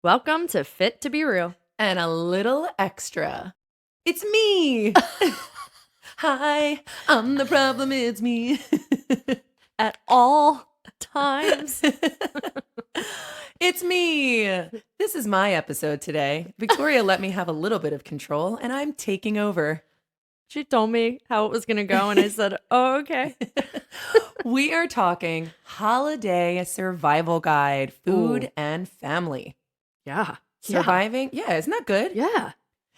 Welcome to Fit to Be Real. And a little extra. It's me. Hi, I'm the problem. It's me. At all times. It's me. This is my episode today. Victoria let me have a little bit of control, and I'm taking over. She told me how it was going to go, and I said, oh, okay. We are talking holiday survival guide, food and family. Yeah. Surviving. Yeah, isn't that good? Yeah.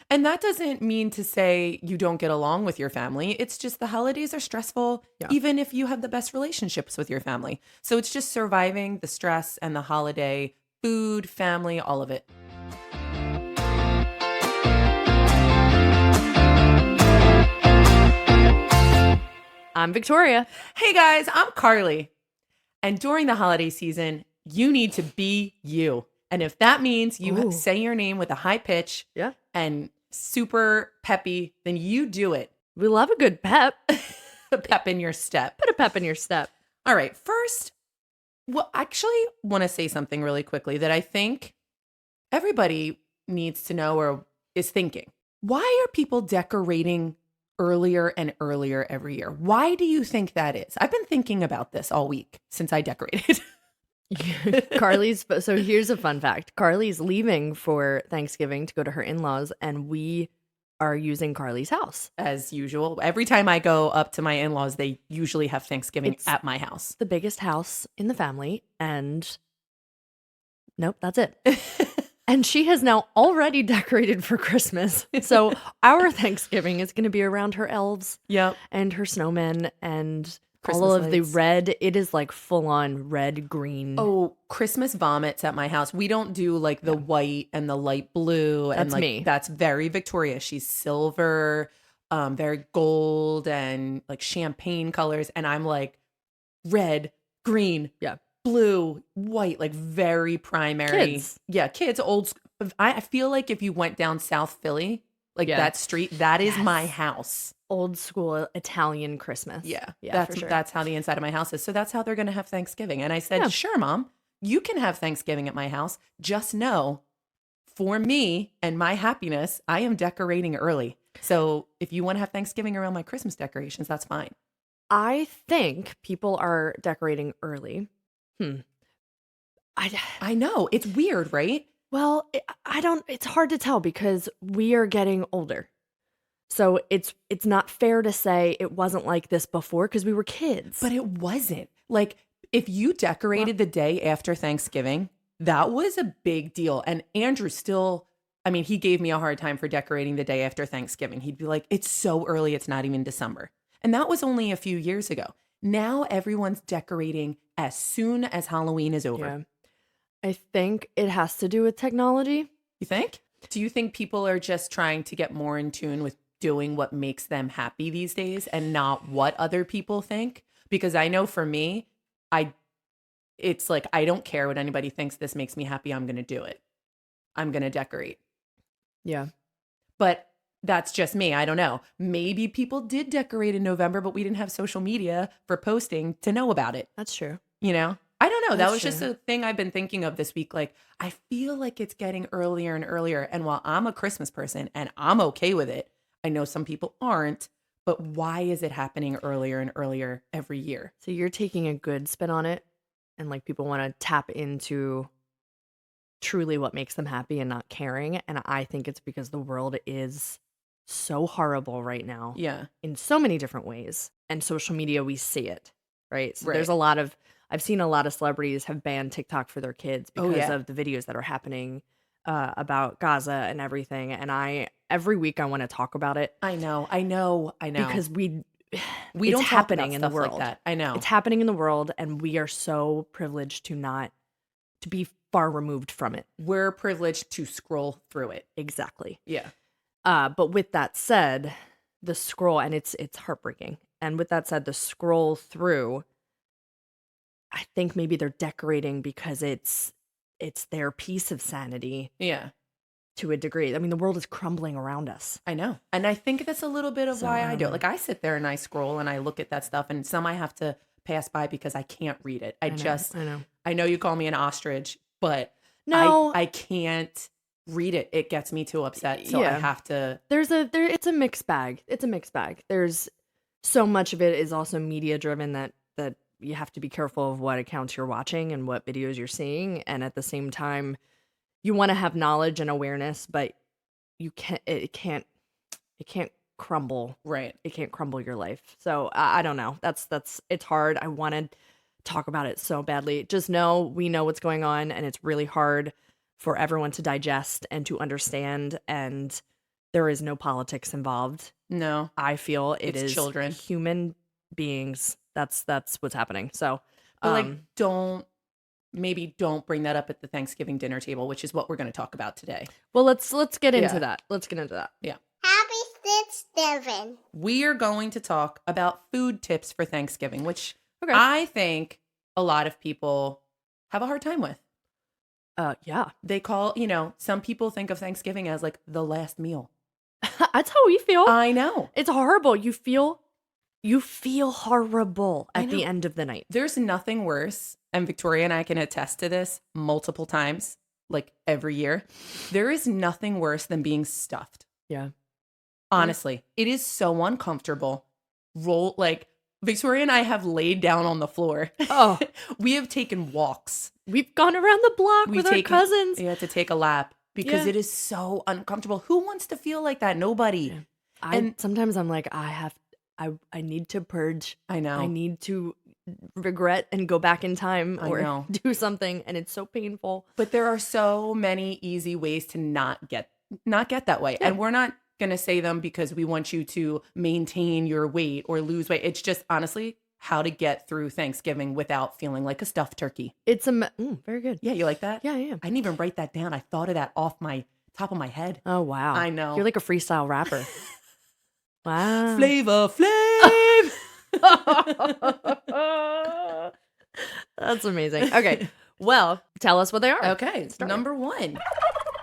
And that doesn't mean to say you don't get along with your family. It's just the holidays are stressful, even if you have the best relationships with your family. So it's just surviving the stress and the holiday, food, family, all of it. I'm Victoria. Hey guys, I'm Carly. And during the holiday season, you need to be you. And if that means you say your name with a high pitch and super peppy, then you do it. We love a good pep. A pep in your step. Put a pep in your step. All right. First, well, I actually want to say something really quickly that I think everybody needs to know or is thinking. Why are people decorating earlier and earlier every year? Why do you think that is? I've been thinking about this all week since I decorated. So here's a fun fact. Carly's leaving for Thanksgiving to go to her in-laws, and we are using Carly's house. As usual. Every time I go up to my in-laws, they usually have Thanksgiving at my house. The biggest house in the family, and nope, that's it. And she has now already decorated for Christmas. So our Thanksgiving is going to be around her elves and her snowmen and Christmas all of lights. The red. It is like full on red, green. Oh, Christmas vomits at my house. We don't do like the white and the light blue. That's and like, me. That's very Victoria. She's silver, very gold and like champagne colors. And I'm like red, green, blue, white, like very primary. Kids. Yeah, kids, old. I feel like if you went down South Philly, like that street, that is my house. Old school Italian Christmas. Yeah, for sure. That's how the inside of my house is. So that's how they're going to have Thanksgiving. And I said, sure, Mom, you can have Thanksgiving at my house. Just know, for me and my happiness, I am decorating early. So if you want to have Thanksgiving around my Christmas decorations, that's fine. I think people are decorating early. I know. It's weird, right? Well, it's hard to tell because we are getting older. So it's not fair to say it wasn't like this before because we were kids. But it wasn't. Like, if you decorated the day after Thanksgiving, that was a big deal. And Andrew still, I mean, he gave me a hard time for decorating the day after Thanksgiving. He'd be like, it's so early, it's not even December. And that was only a few years ago. Now everyone's decorating as soon as Halloween is over. Yeah. I think it has to do with technology. You think? Do you think people are just trying to get more in tune with doing what makes them happy these days and not what other people think? Because I know for me, it's like, I don't care what anybody thinks. This makes me happy. I'm going to do it. I'm going to decorate. Yeah. But that's just me. I don't know. Maybe people did decorate in November, but we didn't have social media for posting to know about it. That's true. You know? I don't know. That's that was true. just a thing I've been thinking of this week. Like, I feel like it's getting earlier and earlier. And while I'm a Christmas person and I'm okay with it, I know some people aren't, but why is it happening earlier and earlier every year? So you're taking a good spin on it and like people want to tap into truly what makes them happy and not caring. And I think it's because the world is so horrible right now. Yeah. In so many different ways. And social media, we see it, right? So there's I've seen a lot of celebrities have banned TikTok for their kids because of the videos that are happening about Gaza and everything. And every week I want to talk about it. I know. Because we it's don't happening in the world world. like that. I know. It's happening in the world, and we are so privileged to be far removed from it. We're privileged to scroll through it. Exactly. Yeah. But with that said, the scroll, and it's heartbreaking. And with that said, the scroll through, I think maybe they're decorating because it's their piece of sanity. Yeah. To a degree. I mean, the world is crumbling around us. I know. And I think that's a little bit of why I do it. Like, I sit there and I scroll and I look at that stuff, and some I have to pass by because I can't read it. I know you call me an ostrich, but No, I can't read it. It gets me too upset. So I yeah. have to. It's a mixed bag. It's a mixed bag. There's so much of it is also media driven that you have to be careful of what accounts you're watching and what videos you're seeing, and at the same time you want to have knowledge and awareness, but it can't crumble. Right. It can't crumble your life. So I don't know. That's it's hard. I want to talk about it so badly. Just know we know what's going on, and it's really hard for everyone to digest and to understand. And there is no politics involved. No. I feel It's is children. human beings. That's what's happening. So, But don't bring that up at the Thanksgiving dinner table, which is what we're going to talk about today. well, let's get into Yeah. that. Let's get into that. Yeah. Happy Thanksgiving. We are going to talk about food tips for Thanksgiving, which Okay. I think a lot of people have a hard time with. Yeah, They call, some people think of Thanksgiving as like the last meal. that's how we feel. I know. It's horrible. You feel horrible I at the know. end of the night. There's nothing worse, and Victoria and I can attest to this multiple times, like every year. There is nothing worse than being stuffed. Yeah. Honestly, it is so uncomfortable. Victoria and I have laid down on the floor. Oh, We have taken walks. we've gone around the block We've with our taken- cousins. You have to take a lap because Yeah. it is so uncomfortable. Who wants to feel like that? Nobody. Yeah. And- Sometimes I'm like, I need to purge. I know. I need to regret and go back in time I or know. do something, and it's so painful. But there are so many easy ways to not get that way. Yeah. And we're not going to say them because we want you to maintain your weight or lose weight. It's just honestly how to get through Thanksgiving without feeling like a stuffed turkey. It's very good. Yeah, you like that? Yeah, yeah. I didn't even write that down. I thought of that off my top of my head. Oh wow, I know. You're like a freestyle rapper. Wow. Flavor Flav. That's amazing. Okay, well, tell us what they are. Okay, Start. number 1.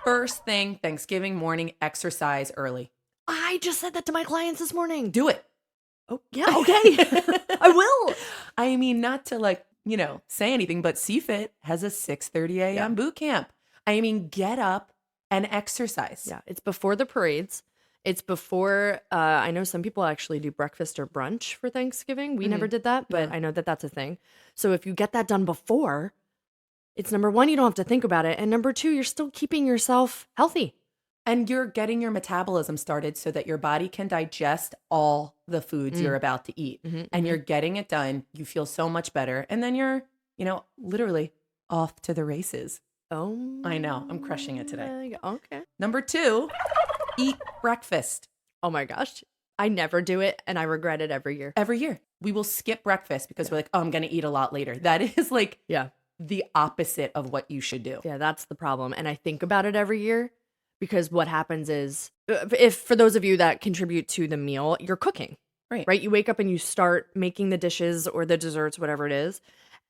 First thing, Thanksgiving morning, exercise early. I just said that to my clients this morning. Do it. Oh yeah, okay. I will. I mean, not to say anything, but CFIT has a 6:30 a.m. Yeah. boot camp. I mean, get up and exercise. Yeah, it's before the parades. It's before, I know some people actually do breakfast or brunch for Thanksgiving. We never did that, but Yeah. I know that that's a thing. So if you get that done before, it's number one, you don't have to think about it. And number two, you're still keeping yourself healthy. And you're getting your metabolism started so that your body can digest all the foods you're about to eat. Mhm, And you're getting it done. You feel so much better. And then you're, literally off to the races. Oh, I know. I'm crushing it today. Okay. Number 2, eat breakfast. Oh my gosh. I never do it and I regret it every year. Every year, we will skip breakfast because we're like, oh, I'm going to eat a lot later. That is like Yeah. the opposite of what you should do. Yeah, that's the problem. And I think about it every year because what happens is, if for those of you that contribute to the meal, you're cooking, Right. right? You wake up and you start making the dishes or the desserts, whatever it is,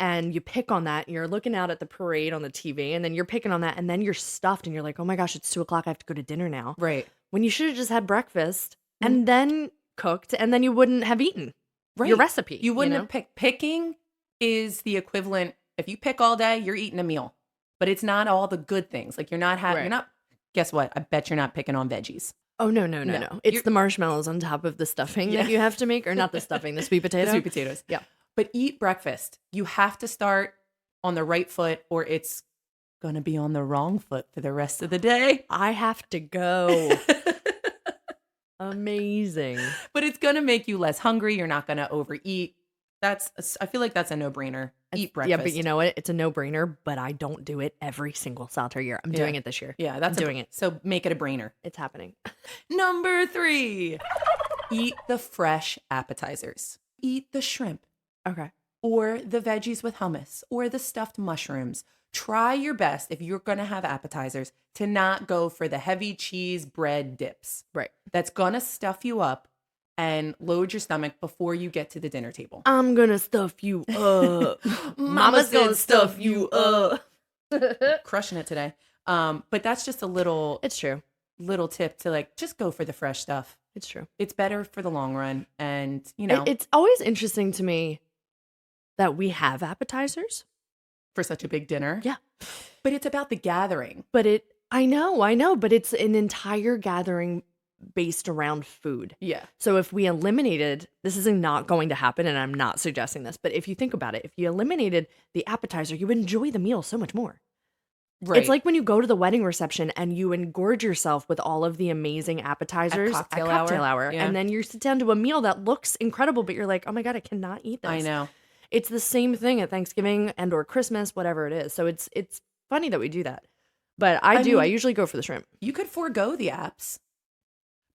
and you pick on that. And you're looking out at the parade on the TV, and then you're picking on that, and then you're stuffed, and you're like, oh my gosh, it's 2:00. I have to go to dinner now. Right. When you should have just had breakfast and then cooked, and then you wouldn't have eaten Right. your recipe. You wouldn't know? have picked. Picking is the equivalent. If you pick all day, you're eating a meal, but it's not all the good things. Like you're not having. Right. You're not. Guess what? I bet you're not picking on veggies. Oh, no. No. It's You're- the marshmallows on top of the stuffing Yeah. that you have to make, or not the stuffing, the sweet potato. The sweet potatoes. Yeah. But eat breakfast. You have to start on the right foot, or it's gonna be on the wrong foot for the rest of the day. I have to go. Amazing. But it's gonna make you less hungry. You're not gonna overeat. I feel like that's a no-brainer. Eat breakfast. Yeah, but you know what? It's a no-brainer, but I don't do it every single solitary year. I'm doing Yeah. it this year. Yeah, that's I'm doing it. So make it a brainer. It's happening. Number 3, eat the fresh appetizers. Eat the shrimp Okay. or the veggies with hummus or the stuffed mushrooms. Try your best if you're going to have appetizers to not go for the heavy cheese bread dips. Right. That's going to stuff you up and load your stomach before you get to the dinner table. I'm gonna stuff you up. Mama's gonna stuff you up. Crushing it today. But that's just a little It's true. tip to just go for the fresh stuff. It's true. It's better for the long run. And, It's always interesting to me that we have appetizers for such a big dinner. Yeah. But it's about the gathering. But I know, but it's an entire gathering based around food. Yeah. So if we eliminated, this is not going to happen, and I'm not suggesting this, but if you think about it, if you eliminated the appetizer, you would enjoy the meal so much more. Right. It's like when you go to the wedding reception and you engorge yourself with all of the amazing appetizers At cocktail hour. Yeah. and then you sit down to a meal that looks incredible, but you're like, oh my God, I cannot eat this. I know. It's the same thing at Thanksgiving and or Christmas, whatever it is. So it's funny that we do that. But I mean, I usually go for the shrimp. You could forego the apps.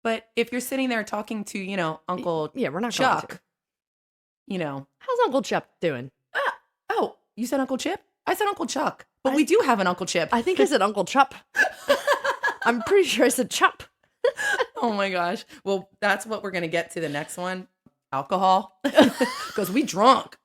But if you're sitting there talking to, Uncle Yeah, we're not going to. Chuck, How's Uncle Chuck doing? oh, you said Uncle Chip? I said Uncle Chuck. But we do have an Uncle Chip. I think I said Uncle Chup. I'm pretty sure I said Chup. Oh my gosh. Well, that's what we're going to get to the next one. Alcohol. Because we drunk.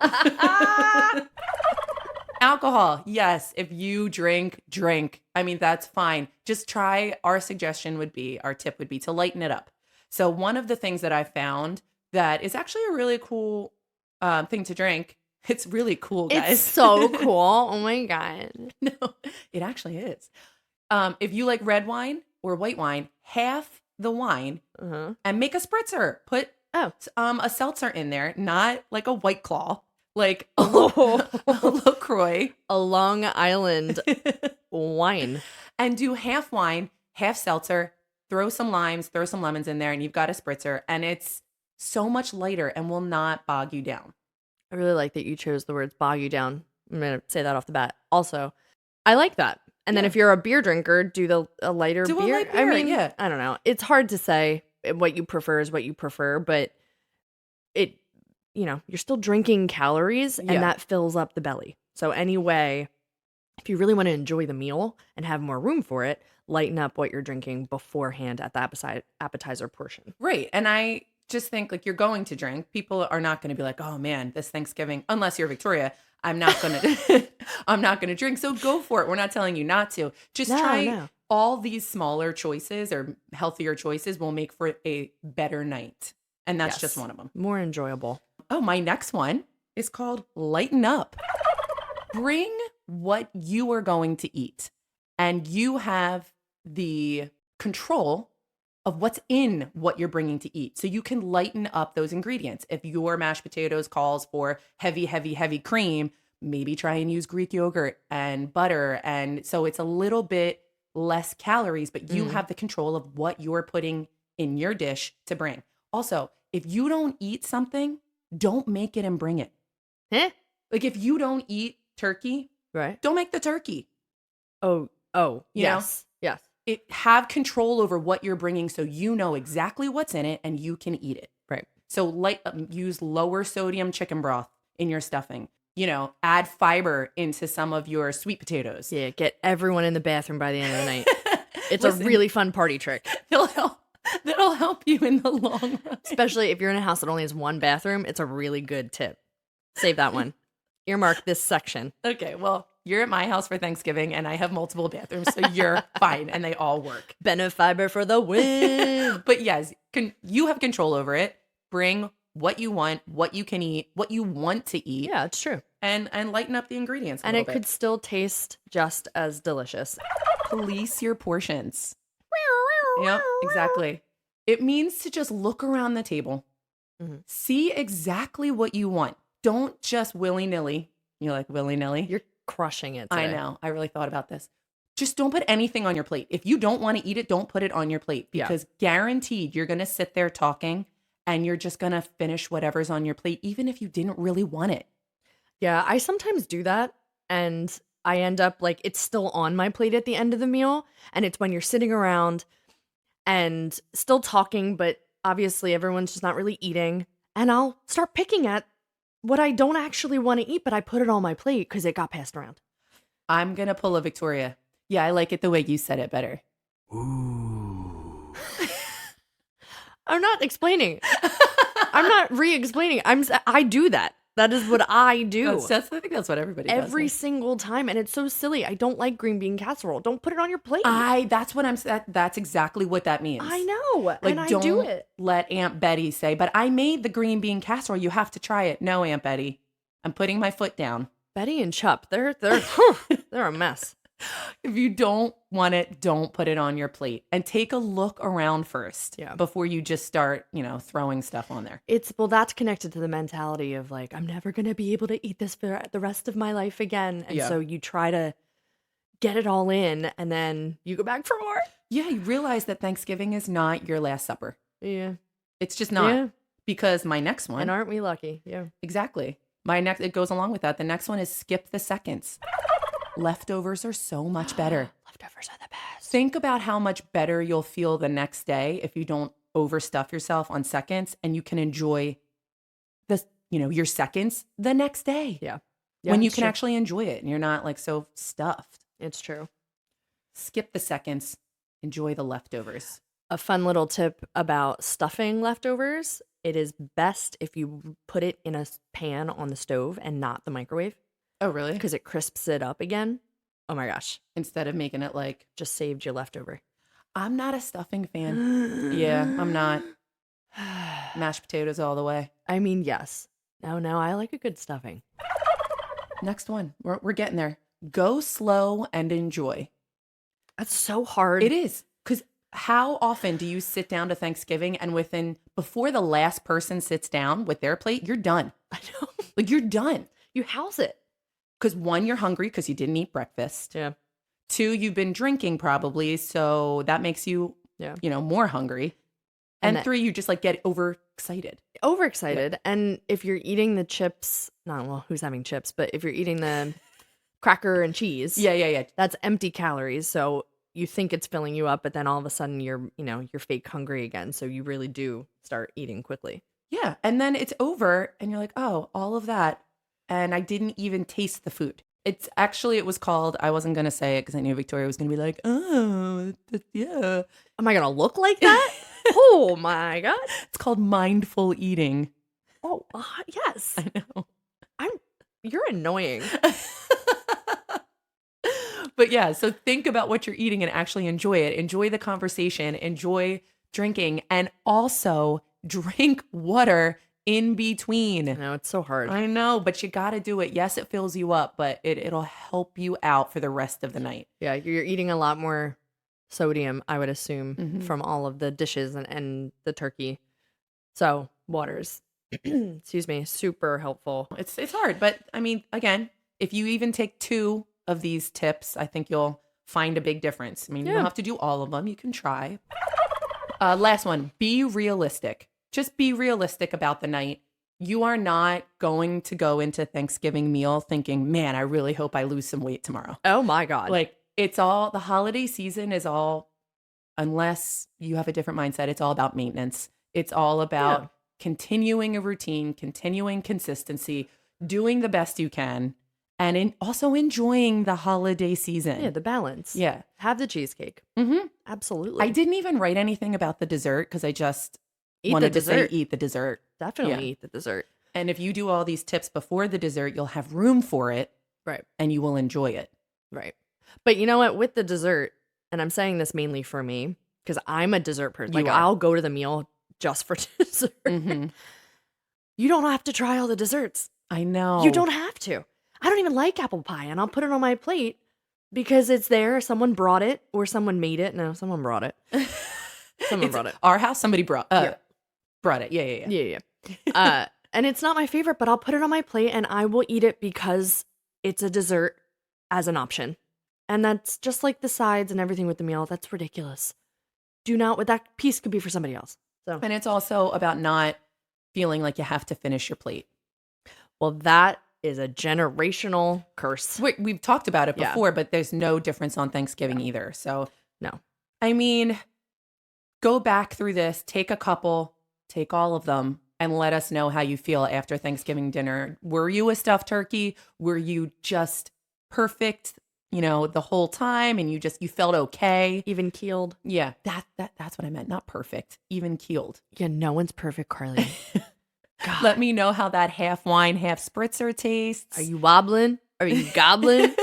Alcohol. Yes. If you drink. I mean, that's fine. Just try. Our tip would be to lighten it up. So one of the things that I found that is actually a really cool thing to drink. It's really cool, guys. It's so cool. Oh my God. No, it actually is. If you like red wine or white wine, half the wine and make a spritzer. Put a seltzer in there, not like a White Claw, like a LaCroix. A Long Island wine. And do half wine, half seltzer, throw some limes, throw some lemons in there, and you've got a spritzer. And it's so much lighter and will not bog you down. I really like that you chose the words bog you down. I'm going to say that off the bat. Also, I like that. And then if you're a beer drinker, do a lighter beer. A light beer. I mean, yeah. I don't know. It's hard to say what you prefer is what you prefer, but you're still drinking calories and that fills up the belly. So anyway, if you really want to enjoy the meal and have more room for it, lighten up what you're drinking beforehand at the appetizer portion. Right. And I just think like you're going to drink. People are not going to be like, oh man, this Thanksgiving, unless you're Victoria, I'm not going to drink. So go for it. We're not telling you not to. Just try all these smaller choices or healthier choices will make for a better night. And that's just one of them. More enjoyable. Oh, my next one is called Lighten Up. Bring what you are going to eat and you have the control of what's in what you're bringing to eat. So you can lighten up those ingredients. If your mashed potatoes calls for heavy, heavy, heavy cream, maybe try and use Greek yogurt and butter. And so it's a little bit less calories, but you have the control of what you're putting in your dish to bring. Also, if you don't eat something, don't make it and bring it. Like if you don't eat turkey, right? Don't make the turkey. Oh, yes. Yes. Have control over what you're bringing so you know exactly what's in it and you can eat it. Right. So use lower sodium chicken broth in your stuffing. Add fiber into some of your sweet potatoes. Yeah, get everyone in the bathroom by the end of the night. It's a really fun party trick. That'll help you in the long run. Especially if you're in a house that only has one bathroom, it's a really good tip. Save that one. Earmark this section. Okay, well, you're at my house for Thanksgiving and I have multiple bathrooms, so you're fine and they all work. Benefiber for the win. But yes, you have control over it. Bring what you want, what you can eat, what you want to eat. Yeah, it's true. And lighten up the ingredients and it could still taste just as delicious. Police your portions. Yep, exactly. It means to just look around the table, see exactly what you want. Don't just willy-nilly. You're like, willy-nilly? You're crushing it today. I know. I really thought about this. Just don't put anything on your plate. If you don't want to eat it, don't put it on your plate because guaranteed you're going to sit there talking and you're just going to finish whatever's on your plate, even if you didn't really want it. Yeah, I sometimes do that and I end up like it's still on my plate at the end of the meal. And it's when you're sitting around and still talking, but obviously everyone's just not really eating. And I'll start picking at what I don't actually want to eat, but I put it on my plate because it got passed around. I'm going to pull a Victoria. Yeah, I like it the way you said it better. Ooh. I'm not explaining. I'm not re-explaining. I do that. That is what I do. I think that's what everybody does. Every single time. And it's so silly. I don't like green bean casserole. Don't put it on your plate. That's exactly what that means. I know. Like, and I do it. Let Aunt Betty say, but I made the green bean casserole. You have to try it. No, Aunt Betty. I'm putting my foot down. Betty and Chup, they're they're a mess. If you don't want it, don't put it on your plate and take a look around first Yeah. before you just start, throwing stuff on there. That's connected to the mentality of like, I'm never going to be able to eat this for the rest of my life again. And Yeah. so you try to get it all in and then you go back for more. Yeah, you realize that Thanksgiving is not your last supper. Yeah. It's just not. Yeah. Because my next one, And aren't we lucky? Yeah. exactly. It goes along with that. The next one is skip the seconds. Leftovers are so much better. Leftovers are the best. Think about how much better you'll feel the next day if you don't overstuff yourself on seconds and you can enjoy your seconds the next day. Yeah. When you it's can true. actually enjoy it and you're not like so stuffed. It's true. Skip the seconds. Enjoy the leftovers. A fun little tip about stuffing leftovers. It is best if you put it in a pan on the stove and not the microwave Oh, really? because it crisps it up again. Oh my gosh. Instead of making it like, Just saved your leftover. I'm not a stuffing fan. Yeah, I'm not. Mashed potatoes all the way. I mean, yes. No, I like a good stuffing. Next one. We're getting there. Go slow and enjoy. That's so hard. It is. Because how often do you sit down to Thanksgiving and before the last person sits down with their plate, you're done. I know. Like you're done. You house it. Because one, you're hungry because you didn't eat breakfast. Yeah. Two, you've been drinking probably. So that makes you, Yeah. more hungry. And And that- three, you just like get overexcited. Overexcited. And if you're eating the chips, who's having chips? But if you're eating the cracker and cheese, Yeah. that's empty calories. So you think it's filling you up, but then all of a sudden you're fake hungry again. So you really do start eating quickly. Yeah. And then it's over and you're like, oh, all of that. And I didn't even taste the food. It was called, I wasn't going to say it because I knew Victoria was going to be like, oh, yeah. Am I going to look like that? Oh my God. It's called mindful eating. Oh, yes. I know. You're annoying. But yeah, so think about what you're eating and actually enjoy it. Enjoy the conversation, enjoy drinking, and also drink water in between. No, it's so hard. I know, but you got to do it. Yes, it fills you up, but it'll help you out for the rest of the night. Yeah, you're eating a lot more sodium, I would assume, Mhm. from all of the dishes and the turkey. So, waters, excuse me, super helpful. It's hard, but I mean, again, if you even take 2 of these tips, I think you'll find a big difference. I mean, you Yeah. don't have to do all of them. You can try. Last one, be realistic. Just be realistic about the night. You are not going to go into Thanksgiving meal thinking, man, I really hope I lose some weight tomorrow. Oh my God. Like the holiday season is all, unless you have a different mindset, it's all about maintenance. It's all about Yeah. continuing a routine, continuing consistency, doing the best you can, and also enjoying the holiday season. yeah, the balance. Yeah. Have the cheesecake. Mm-hmm. Absolutely. I didn't even write anything about the dessert because I just Eat wanted the to say dessert. eat the dessert. Definitely Yeah. eat the dessert. And if you do all these tips before the dessert, you'll have room for it Right. and you will enjoy it. Right. But you know what? With the dessert, and I'm saying this mainly for me because I'm a dessert person. You Like, are. I'll go to the meal just for dessert. Mm-hmm. You don't have to try all the desserts. I know. You don't have to. I don't even like apple pie, and I'll put it on my plate because it's there. Someone brought it or someone made it. No, someone brought it. Someone It's brought it. Our house, somebody brought Yeah. brought it. Yeah. Yeah. And it's not my favorite, but I'll put it on my plate and I will eat it because it's a dessert as an option. And that's just like the sides and everything with the meal. That's ridiculous. That piece could be for somebody else. So, And it's also about not feeling like you have to finish your plate. well, that is a generational curse. We've talked about it Yeah. before, but there's no difference on Thanksgiving either. So, No. I mean, go back through this, take a couple, take all of them, and let us know how you feel after Thanksgiving dinner. Were you a stuffed turkey? Were you just perfect, the whole time and you felt okay? Even keeled. Yeah, that's what I meant. Not perfect, even keeled. Yeah, no one's perfect, Carly. God. Let me know how that half wine, half spritzer tastes. Are you wobbling? Are you gobbling?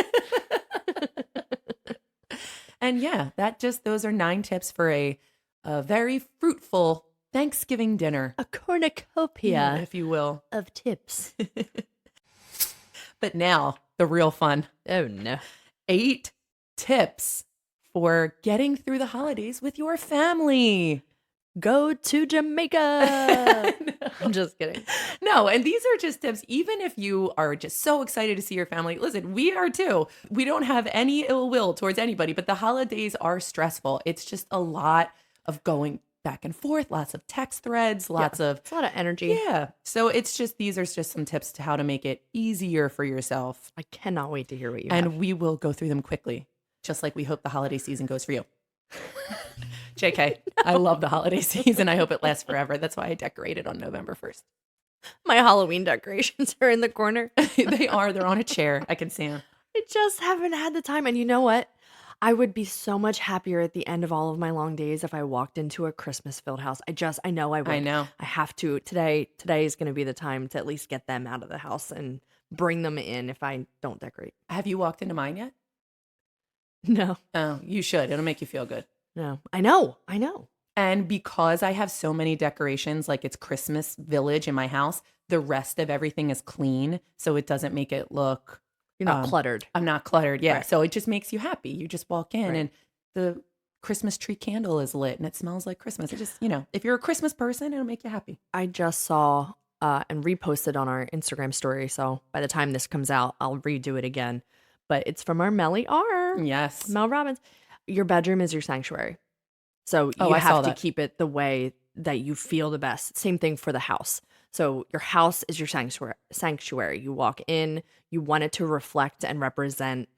And yeah, those are 9 tips for a very fruitful Thanksgiving dinner, A cornucopia if you will. of tips. But now the real fun. Oh, no. 8 tips for getting through the holidays with your family. Go to Jamaica. I'm just kidding. No, and these are just tips. Even if you are just so excited to see your family, listen, we are too. We don't have any ill will towards anybody, but the holidays are stressful. It's just a lot of going back and forth, lots of text threads, lots of, It's a lot of energy. yeah. So it's just, these are just some tips to how to make it easier for yourself. I cannot wait to hear what you And have. we will go through them quickly, just like we hope the holiday season goes for you. JK, I love the holiday season. I hope it lasts forever. That's why I decorated on November 1st. My Halloween decorations are in the corner. They are. They're on a chair. I can see them. I just haven't had the time. And you know what? I would be so much happier at the end of all of my long days if I walked into a Christmas filled house. I know I would. I know. I have to. Today is going to be the time to at least get them out of the house and bring them in if I don't decorate. Have you walked into mine yet? No. Oh, you should. It'll make you feel good. No. I know. And because I have so many decorations, like it's Christmas village in my house, the rest of everything is clean. So it doesn't make it look, You're not cluttered. I'm not cluttered. Yeah. Right. So it just makes you happy. You just walk in Right. and the Christmas tree candle is lit and it smells like Christmas. It just, if you're a Christmas person, it'll make you happy. I just saw and reposted on our Instagram story. So by the time this comes out, I'll redo it again. But it's from our Melly R. Yes. Mel Robbins. Your bedroom is your sanctuary. So Oh, you I saw have to that. keep it the way that you feel the best. Same thing for the house. So your house is your sanctuary. You walk in, you want it to reflect and represent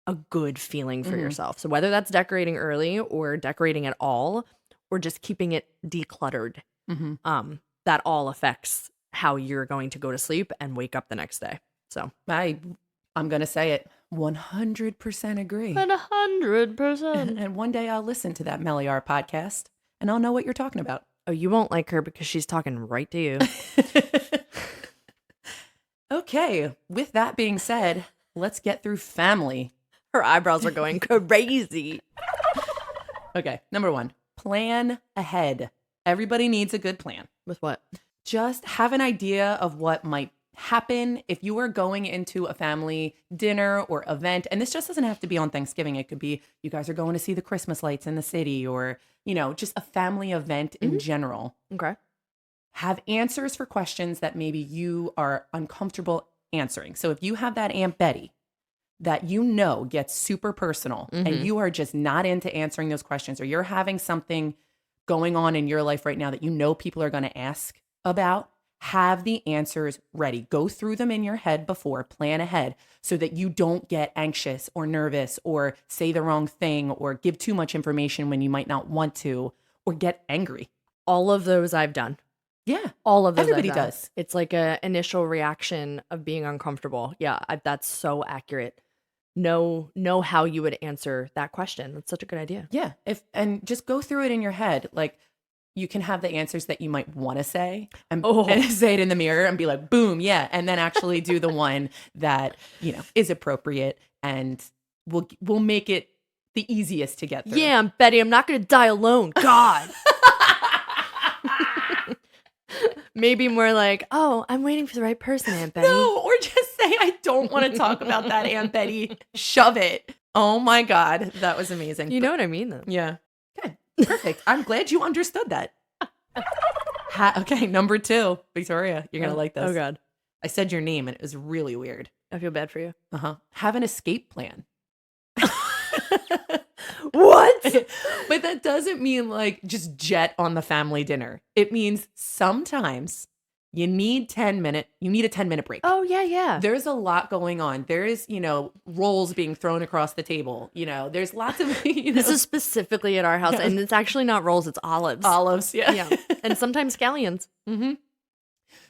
a good feeling for Mhm. yourself. So whether that's decorating early or decorating at all or just keeping it decluttered, Mm-hmm. that all affects how you're going to go to sleep and wake up the next day. So I'm going to say it. 100% agree. 100%. And one day I'll listen to that Meliar podcast and I'll know what you're talking about. Oh, you won't like her because she's talking right to you. Okay. With that being said, let's get through family. Her eyebrows are going crazy. Okay. Number 1, plan ahead. Everybody needs a good plan. With what? Just have an idea of what might happen if you are going into a family dinner or event. And this just doesn't have to be on Thanksgiving. It could be you guys are going to see the Christmas lights in the city or, just a family event in general. Okay. Have answers for questions that maybe you are uncomfortable answering. So if you have that Aunt Betty that gets super personal and you are just not into answering those questions, or you're having something going on in your life right now that people are going to ask about, have the answers ready. Go through them in your head before, plan ahead so that you don't get anxious or nervous or say the wrong thing or give too much information when you might not want to or get angry. All of those I've done. Yeah. All of those Everybody I've done. does. It's like a initial reaction of being uncomfortable. Yeah, that's so accurate. Know how you would answer that question. That's such a good idea. Yeah. And just go through it in your head. Like you can have the answers that you might want to say and say it in the mirror and be like, boom, yeah. And then actually do the one that, is appropriate and will make it the easiest to get through. Yeah, Betty, I'm not going to die alone. God. Maybe more like, oh, I'm waiting for the right person, Aunt Betty. No, or just say, I don't want to talk about that, Aunt Betty. Shove it. Oh my God. That was amazing. You know what I mean, though. Yeah. Okay. Perfect. I'm glad you understood that. Okay. Number 2, Victoria, you're going to like this. Oh, God. I said your name and it was really weird. I feel bad for you. Have an escape plan. What? But that doesn't mean like just jet on the family dinner. It means sometimes you need a 10-minute break. Oh, yeah. There's a lot going on. There is, rolls being thrown across the table. There's lots of, This is specifically at our house, and it's actually not rolls, it's olives. olives. Yeah. Yeah. And sometimes scallions. Mm-hmm.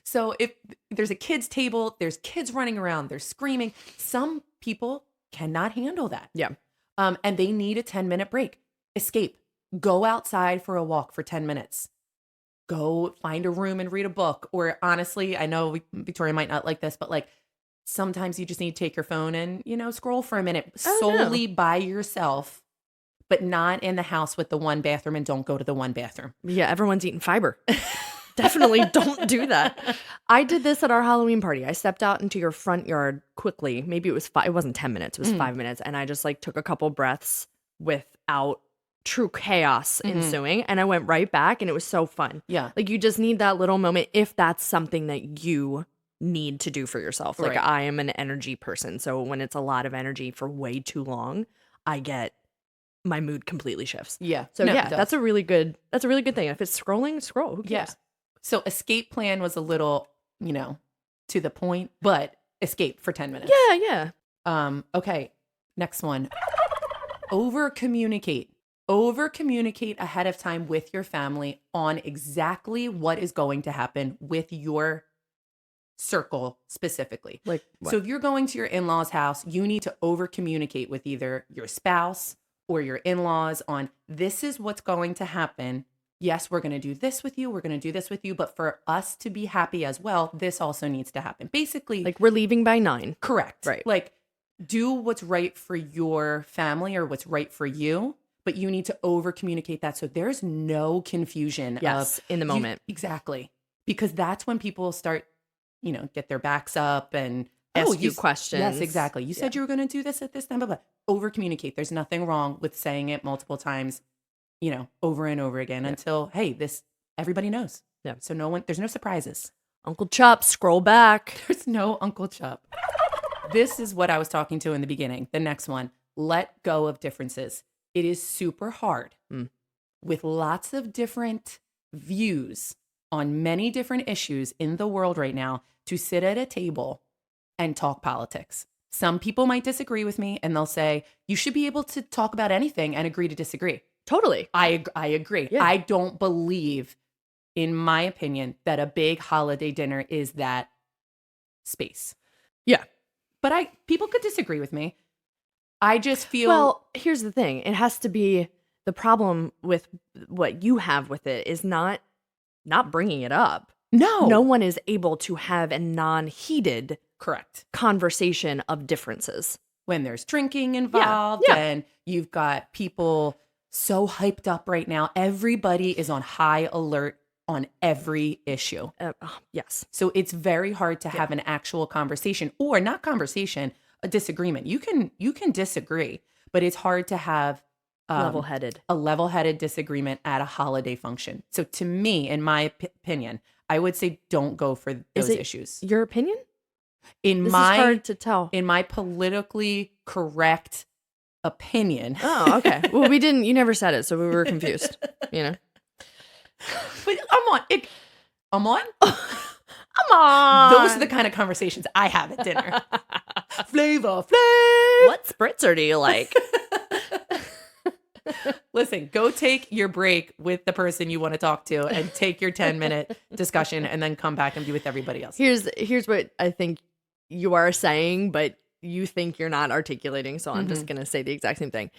So if there's a kid's table, there's kids running around, they're screaming. Some people cannot handle that. Yeah. And they need a 10-minute break. Escape. Go outside for a walk for 10 minutes. Go find a room and read a book. Or honestly, I know Victoria might not like this, but like sometimes you just need to take your phone and, scroll for a minute solely by yourself, but not in the house with the one bathroom, and don't go to the one bathroom. Yeah, everyone's eating fiber. Definitely don't do that. I did this at our Halloween party. I stepped out into your front yard quickly. Maybe it was it wasn't 10 minutes, it was 5 minutes. And I just like took a couple breaths without true chaos ensuing. And I went right back and it was so fun. Yeah. Like you just need that little moment if that's something that you need to do for yourself. Like Right. I am an energy person. So when it's a lot of energy for way too long, my mood completely shifts. Yeah. So No, yeah, it does. that's a really good thing. If it's scrolling, scroll. Who Yeah. cares? So escape plan was a little, to the point, but escape for 10 minutes. Yeah. Okay. Next one. Over communicate. Over communicate ahead of time with your family on exactly what is going to happen with your circle specifically. Like what? So if you're going to your in-laws' house, you need to over communicate with either your spouse or your in-laws on this is what's going to happen. Yes, we're going to do this with you. We're going to do this with you. But for us to be happy as well, this also needs to happen. Basically, Like we're leaving by 9. correct. Right. Like do what's right for your family or what's right for you, but you need to over communicate that so there's no confusion Yes, of in the moment. Exactly. Because that's when people start, get their backs up and Ask you s- questions. Yes, exactly. You said you were going to do this at this time, blah, blah. Over communicate. There's nothing wrong with saying it multiple times, over and over again until, hey, everybody knows. Yeah. So there's no surprises. Uncle Chup, scroll back. There's no Uncle Chup. This is what I was talking to in the beginning. The next one, let go of differences. It is super hard with lots of different views on many different issues in the world right now to sit at a table and talk politics. Some people might disagree with me and they'll say, you should be able to talk about anything and agree to disagree. Totally. I agree. Yeah. I don't believe, in my opinion, that a big holiday dinner is that space. Yeah. But people could disagree with me. I just feel Well, here's the thing. It has to be the problem with what you have with it is not bringing it up. No one is able to have a non-heated correct. conversation of differences. When there's drinking involved yeah. and you've got people so hyped up right now, everybody is on high alert on every issue. Yes. So it's very hard to have an actual conversation or not conversation, a disagreement. You can disagree, but it's hard to have Level-headed. a level-headed disagreement at a holiday function. So to me, in my opinion, I would say don't go for those issues. Your opinion? In This is hard to tell. in my politically correct opinion. Oh, okay. Well, you never said it, so we were confused. But I'm on. Come on. Those are the kind of conversations I have at dinner. Flavor Flav. What spritzer do you like? Listen, go take your break with the person you want to talk to and take your 10-minute discussion and then come back and be with everybody else. Here's what I think you are saying, but you think you're not articulating, so I'm just going to say the exact same thing.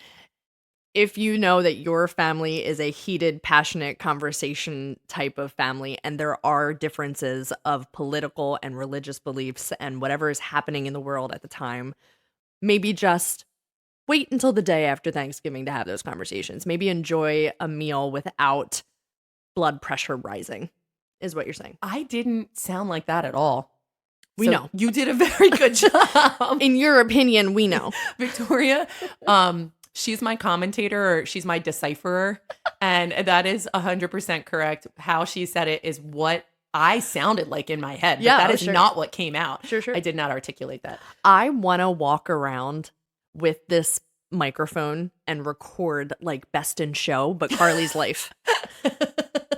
If you know that your family is a heated, passionate conversation type of family, and there are differences of political and religious beliefs and whatever is happening in the world at the time, maybe just wait until the day after Thanksgiving to have those conversations. Maybe enjoy a meal without blood pressure rising, is what you're saying. I didn't sound like that at all. We know. You did a very good job. In your opinion, we know. Victoria, she's my commentator, or she's my decipherer, and that is 100% correct. How she said it is what I sounded like in my head. But Yeah, that oh, is sure. not what came out. Sure. I did not articulate that. I want to walk around with this microphone and record like Best in Show, but Carly's life.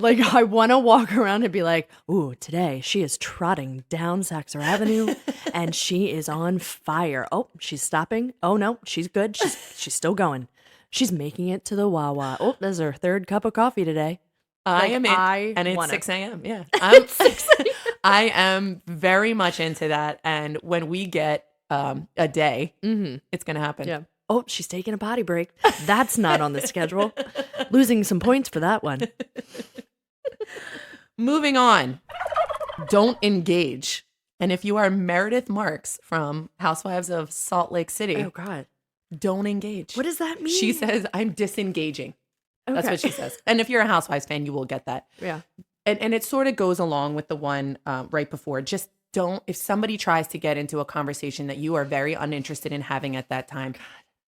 Like, I want to walk around and be like, ooh, today she is trotting down Saxor Avenue and she is on fire. Oh, she's stopping. Oh, no, she's good. She's still going. She's making it to the Wawa. Oh, there's her third cup of coffee today. I Like, am in, I and it's wanna. 6 a.m. Yeah. I am very much into that. And when we get a day, it's going to happen. Yeah. Oh, she's taking a potty break. That's not on the schedule. Losing some points for that one. Moving on. Don't engage. And if you are Meredith Marks from Housewives of Salt Lake City, Oh, God. don't engage. What does that mean? She says, I'm disengaging. That's Okay. what she says. And if you're a Housewives fan, you will get that. Yeah. And it sort of goes along with the one right before. Just don't, if somebody tries to get into a conversation that you are very uninterested in having at that time,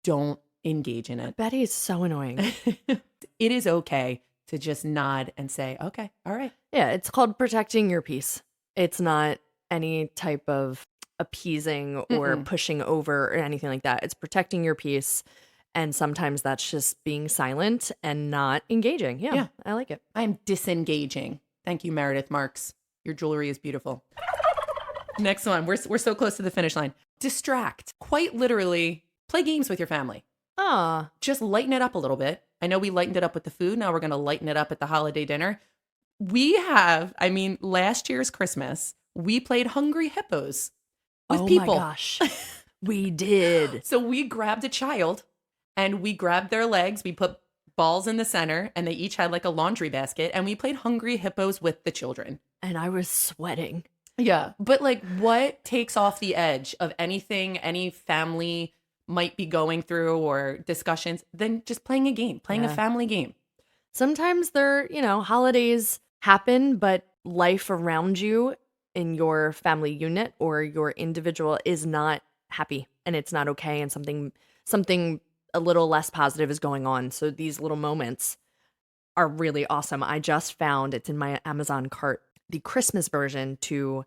don't engage in it. Betty is so annoying. It is okay to just nod and say, okay, all right. Yeah, it's called protecting your peace. It's not any type of appeasing or pushing over or anything like that. It's protecting your peace. And sometimes that's just being silent and not engaging. Yeah. I like it. I am disengaging. Thank you, Meredith Marks. Your jewelry is beautiful. Next one. We're so close to the finish line. Distract. Quite literally, play games with your family. Ah, Just lighten it up a little bit. I know we lightened it up with the food. Now we're going to lighten it up at the holiday dinner. We have, last year's Christmas, we played Hungry Hippos with people. Oh my gosh. We did. So we grabbed a child and we grabbed their legs. We put balls in the center and they each had like a laundry basket and we played Hungry Hippos with the children. And I was sweating. Yeah. But like what takes off the edge of anything any family might be going through or discussions than just playing a game, playing a family game. Sometimes holidays happen, but life around you in your family unit or your individual is not happy and it's not okay, and something a little less positive is going on. So these little moments are really awesome. I just found, it's in my Amazon cart, the Christmas version to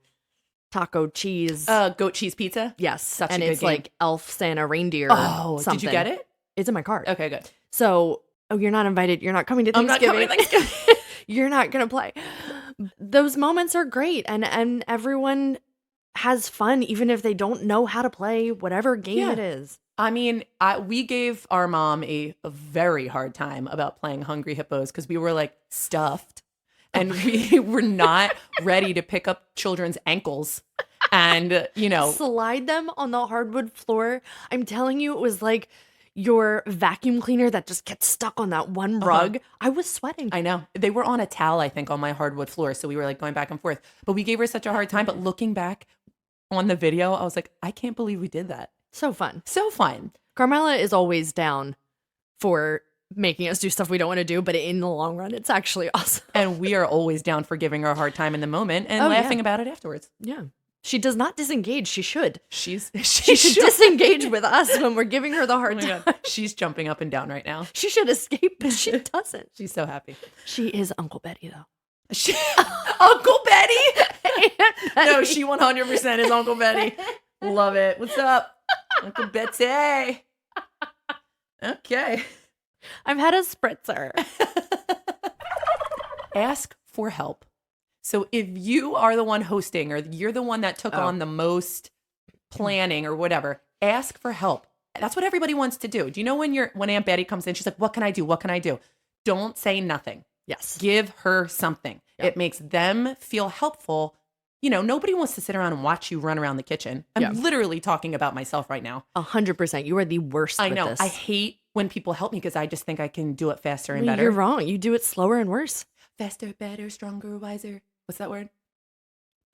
taco cheese. Goat cheese pizza. Yes. Such a and good it's game. like elf Santa reindeer. Oh, something. did you get it? It's in my cart. Okay, good. So, you're not invited. You're not coming to I'm not Thanksgiving. coming to Thanksgiving. You're not going to play. Those moments are great. And everyone has fun, even if they don't know how to play whatever game it is. We gave our mom a very hard time about playing Hungry Hippos because we were like stuffed and we were not ready to pick up children's ankles and, slide them on the hardwood floor. I'm telling you, it was like your vacuum cleaner that just gets stuck on that one rug. I was sweating. I know. They were on a towel, I think, on my hardwood floor. So we were like going back and forth. But we gave her such a hard time. But looking back on the video, I was like, I can't believe we did that. So fun. So fun. Carmela is always down for making us do stuff we don't want to do, but in the long run, it's actually awesome. And we are always down for giving her a hard time in the moment and laughing about it afterwards. Yeah. She does not disengage. She should. She She should disengage with us when we're giving her the hard time. God. She's jumping up and down right now. She should escape, but she doesn't. She's so happy. She is Uncle Betty, though. Uncle Betty? No, she 100% is Uncle Betty. Love it. What's up, Uncle Betty? Okay. I've had a spritzer. Ask for help. So if you are the one hosting or you're the one that took on the most planning or whatever, ask for help. That's what everybody wants to do. Do you know when Aunt Betty comes in, she's like, what can I do? What can I do? Don't say nothing. Yes. Give her something. Yep. It makes them feel helpful. Nobody wants to sit around and watch you run around the kitchen. I'm literally talking about myself right now. 100%. You are the worst I with know. this. I hate when people help me because I just think I can do it faster and better. You're wrong. You do it slower and worse. Faster, better, stronger, wiser. What's that word?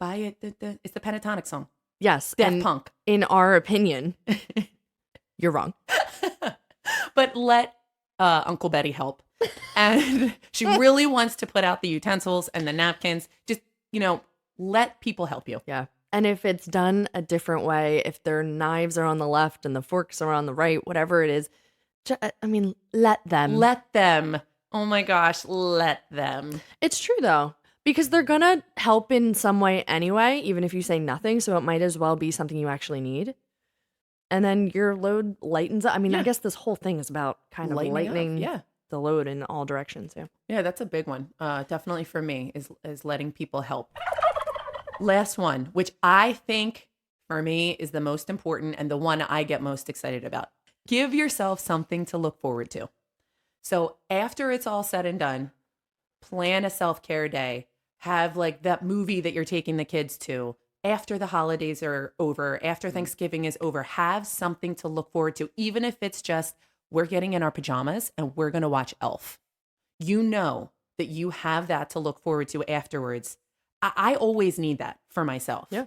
Buy it. It's the Pentatonic song. Yes. Daft and Punk. in our opinion, you're wrong. But let Uncle Betty help. And she really wants to put out the utensils and the napkins. Just, let people help you. Yeah. And if it's done a different way, if their knives are on the left and the forks are on the right, whatever it is, let them. Let them. Oh my gosh, let them. It's true, though, because they're going to help in some way anyway, even if you say nothing. So it might as well be something you actually need. And then your load lightens up. I guess this whole thing is about kind of lightening the load in all directions. Yeah. Yeah, that's a big one. Definitely for me is letting people help. Last one, which I think for me is the most important and the one I get most excited about. Give yourself something to look forward to. So after it's all said and done, plan a self-care day. Have like that movie that you're taking the kids to. After the holidays are over, after Thanksgiving is over, have something to look forward to. Even if it's just we're getting in our pajamas and we're going to watch Elf. You know that you have that to look forward to afterwards. I always need that for myself. Yeah.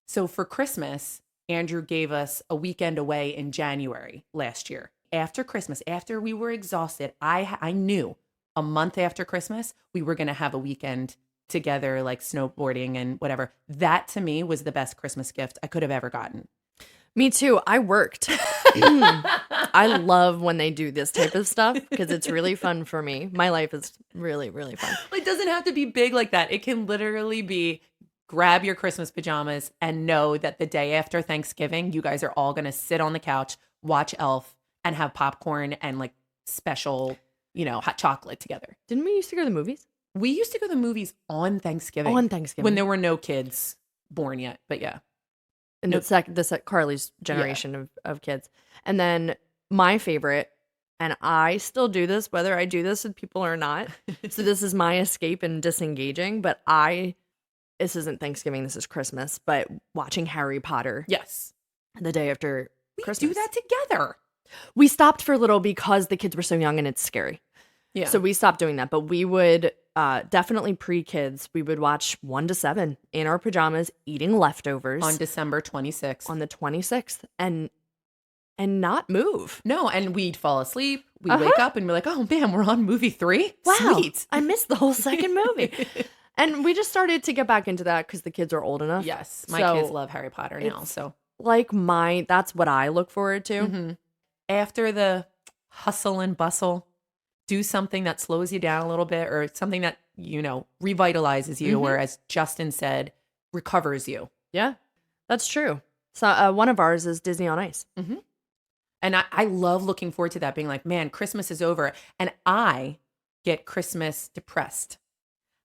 So for Christmas, Andrew gave us a weekend away in January last year. After Christmas, after we were exhausted, I knew a month after Christmas, we were going to have a weekend together, like snowboarding and whatever. That to me was the best Christmas gift I could have ever gotten. Me too. I worked. I love when they do this type of stuff because it's really fun for me. My life is really, really fun. It doesn't have to be big like that. It can literally be grab your Christmas pajamas and know that the day after Thanksgiving, you guys are all going to sit on the couch, watch Elf, and have popcorn and like special, hot chocolate together. Didn't we used to go to the movies? We used to go to the movies on Thanksgiving. On Thanksgiving. When there were no kids born yet. But yeah. And the Carly's generation of kids. And then my favorite, and I still do this, whether I do this with people or not. So this is my escape and disengaging. But this isn't Thanksgiving, this is Christmas. But watching Harry Potter. Yes. The day after Christmas. We do that together. We stopped for a little because the kids were so young and it's scary. Yeah. So we stopped doing that. But we would definitely pre-kids, we would watch 1 to 7 in our pajamas, eating leftovers. On December 26th. On the 26th. And not move. No, and we'd fall asleep. We'd wake up and be like, oh man, we're on movie 3? Wow. Sweet. I missed the whole second movie. And we just started to get back into that because the kids are old enough. Yes. My So kids love Harry Potter now. So like that's what I look forward to. mm-hmm. After the hustle and bustle, do something that slows you down a little bit or something that, revitalizes you, or as Justin said, recovers you. Yeah, that's true. So one of ours is Disney on Ice. Mm-hmm. And I love looking forward to that, being like, man, Christmas is over. And I get Christmas depressed.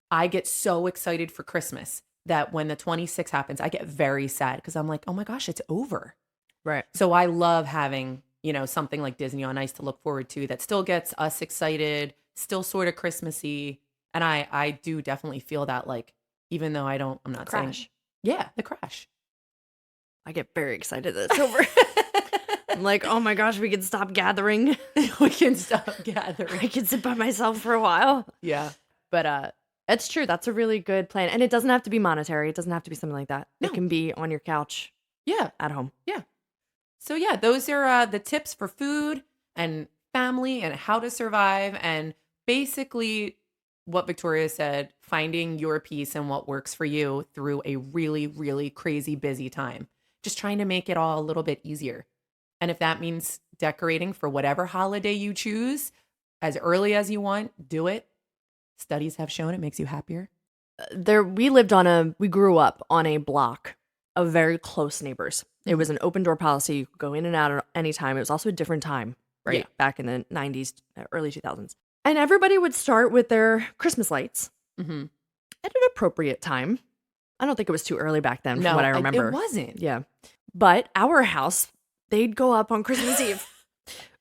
I get so excited for Christmas that when the 26th happens, I get very sad because I'm like, oh my gosh, it's over. Right. So I love having, something like Disney on Ice to look forward to that still gets us excited, still sort of Christmassy. And I do definitely feel that, like, even though I'm not Crash. saying. Yeah, the crash. I get very excited that it's over. I'm like, oh my gosh, we can stop gathering. We can stop gathering. I can sit by myself for a while. Yeah. But it's true. That's a really good plan. And it doesn't have to be monetary. It doesn't have to be something like that. No. It can be on your couch. Yeah. At home. Yeah. So yeah, those are the tips for food and family and how to survive, and basically what Victoria said, finding your peace and what works for you through a really, really crazy busy time. Just trying to make it all a little bit easier. And if that means decorating for whatever holiday you choose as early as you want, do it. Studies have shown it makes you happier. We grew up on a block of very close neighbors. It was an open door policy. You could go in and out at any time. It was also a different time, right? Yeah. Back in the 90s, early 2000s. And everybody would start with their Christmas lights Mm-hmm. at an appropriate time. I don't think it was too early back then from what I remember. It wasn't. Yeah. But our house, they'd go up on Christmas Eve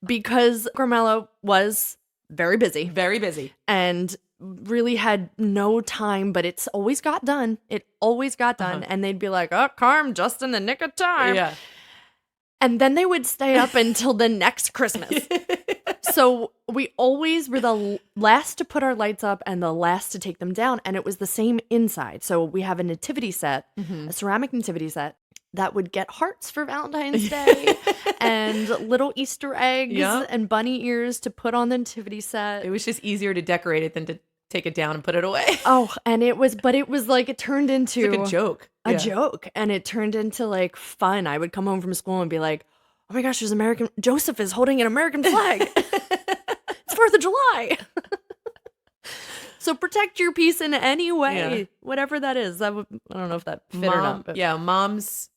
because Carmelo was very busy Very busy. and really had no time, but it's always got done. It always got done. And they'd be like, oh, Carm, just in the nick of time. Yeah. And then they would stay up until the next Christmas. So we always were the last to put our lights up and the last to take them down. And it was the same inside. So we have a nativity set, a ceramic nativity set that would get hearts for Valentine's Day and little Easter eggs and bunny ears to put on the nativity set. It was just easier to decorate it than to take it down and put it away. Oh, and it was like it turned into It's like a joke. a joke, and it turned into like fun. I would come home from school and be like, oh my gosh, Joseph is holding an American flag. It's 4th of July. So protect your peace in any way, whatever that is. I don't know if that fit or not. But. Yeah, Mom's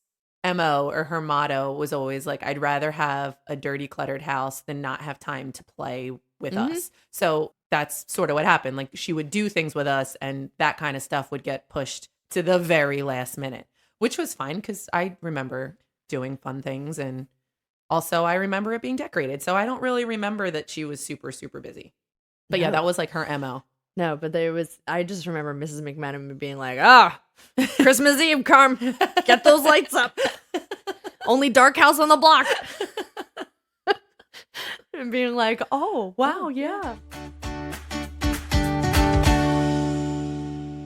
MO or her motto was always like, I'd rather have a dirty, cluttered house than not have time to play with us. So that's sort of what happened. Like, she would do things with us and that kind of stuff would get pushed to the very last minute, which was fine because I remember doing fun things, and also I remember it being decorated. So I don't really remember that she was super, super busy. But yeah, that was like her MO. No, but I just remember Mrs. McManaman being like, Christmas Eve, Carm, get those lights up. Only dark house on the block. And being like, oh, wow, yeah.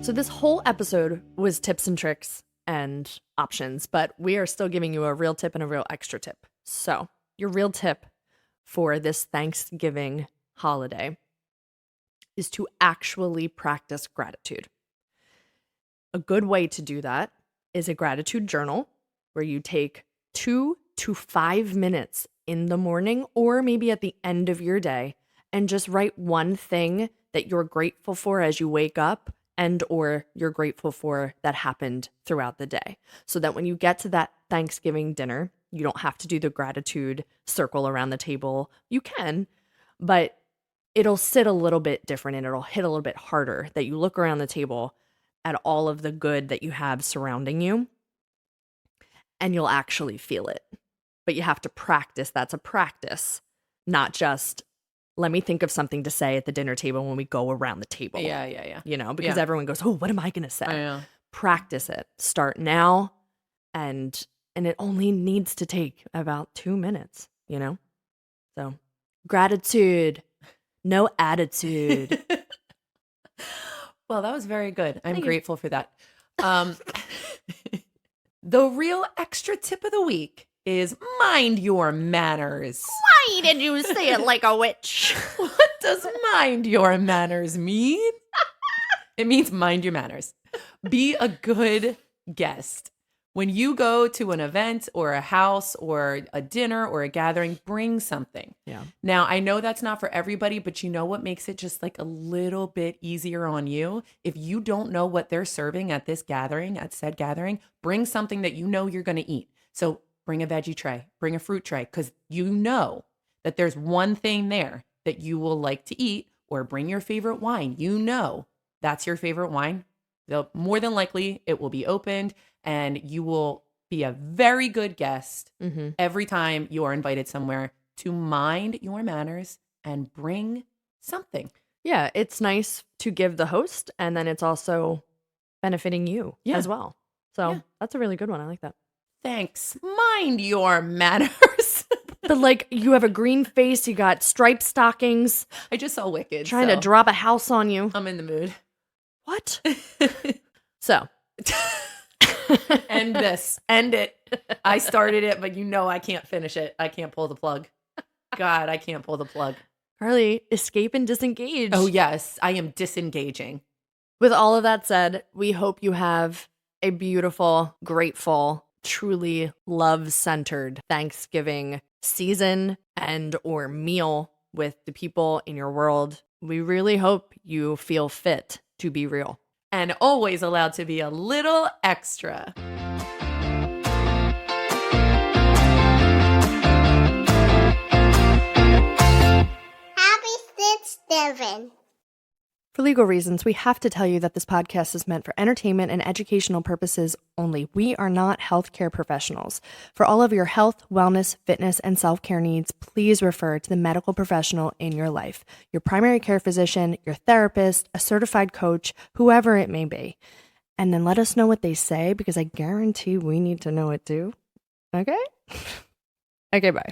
So this whole episode was tips and tricks and options, but we are still giving you a real tip and a real extra tip. So your real tip for this Thanksgiving holiday is to actually practice gratitude. a good way to do that is a gratitude journal where you take 2 to 5 minutes in the morning or maybe at the end of your day and just write one thing that you're grateful for as you wake up and or you're grateful for that happened throughout the day. So that when you get to that Thanksgiving dinner, you don't have to do the gratitude circle around the table. You can, but it'll sit a little bit different and it'll hit a little bit harder that you look around the table at all of the good that you have surrounding you and you'll actually feel it. But you have to practice. That's a practice, not just let me think of something to say at the dinner table when we go around the table. Yeah. You know, because Yeah. everyone goes, oh, what am I going to say? I know. Practice it. Start now. And it only needs to take about 2 minutes, you know? So gratitude, no attitude. Well, that was very good. I'm Thank you. grateful for that. The real extra tip of the week is mind your manners. Why did you say it like a witch? What does mind your manners mean? It means mind your manners. Be a good guest. When you go to an event or a house or a dinner or a gathering, bring something. Yeah. Now, I know that's not for everybody, but you know what makes it just like a little bit easier on you? If you don't know what they're serving at this gathering, at said gathering, bring something that you know you're going to eat. So bring a veggie tray, bring a fruit tray, because you know that there's one thing there that you will like to eat, or bring your favorite wine. You know that's your favorite wine. More than likely, it will be opened and you will be a very good guest Mm-hmm. every time you are invited somewhere to mind your manners and bring something. Yeah, it's nice to give the host, and then it's also benefiting you Yeah. as well. So Yeah. that's a really good one. I like that. Thanks. Mind your manners. But like, you have a green face, you got striped stockings, I just saw Wicked. trying to so drop a house on you. I'm in the mood. What? So, End this. End it. I started it, but you know I can't finish it. I can't pull the plug. God, I can't pull the plug. Carly, escape and disengage. Oh, yes. I am disengaging. With all of that said, we hope you have a beautiful, grateful, truly love-centered Thanksgiving season and or meal with the people in your world. We really hope you feel fit to be real. And always allowed to be a little extra. Happy Thanksgiving. For legal reasons, we have to tell you that this podcast is meant for entertainment and educational purposes only. We are not healthcare professionals. For all of your health, wellness, fitness, and self-care needs, please refer to the medical professional in your life, your primary care physician, your therapist, a certified coach, whoever it may be. And then let us know what they say, because I guarantee we need to know it too. Okay? Okay, bye.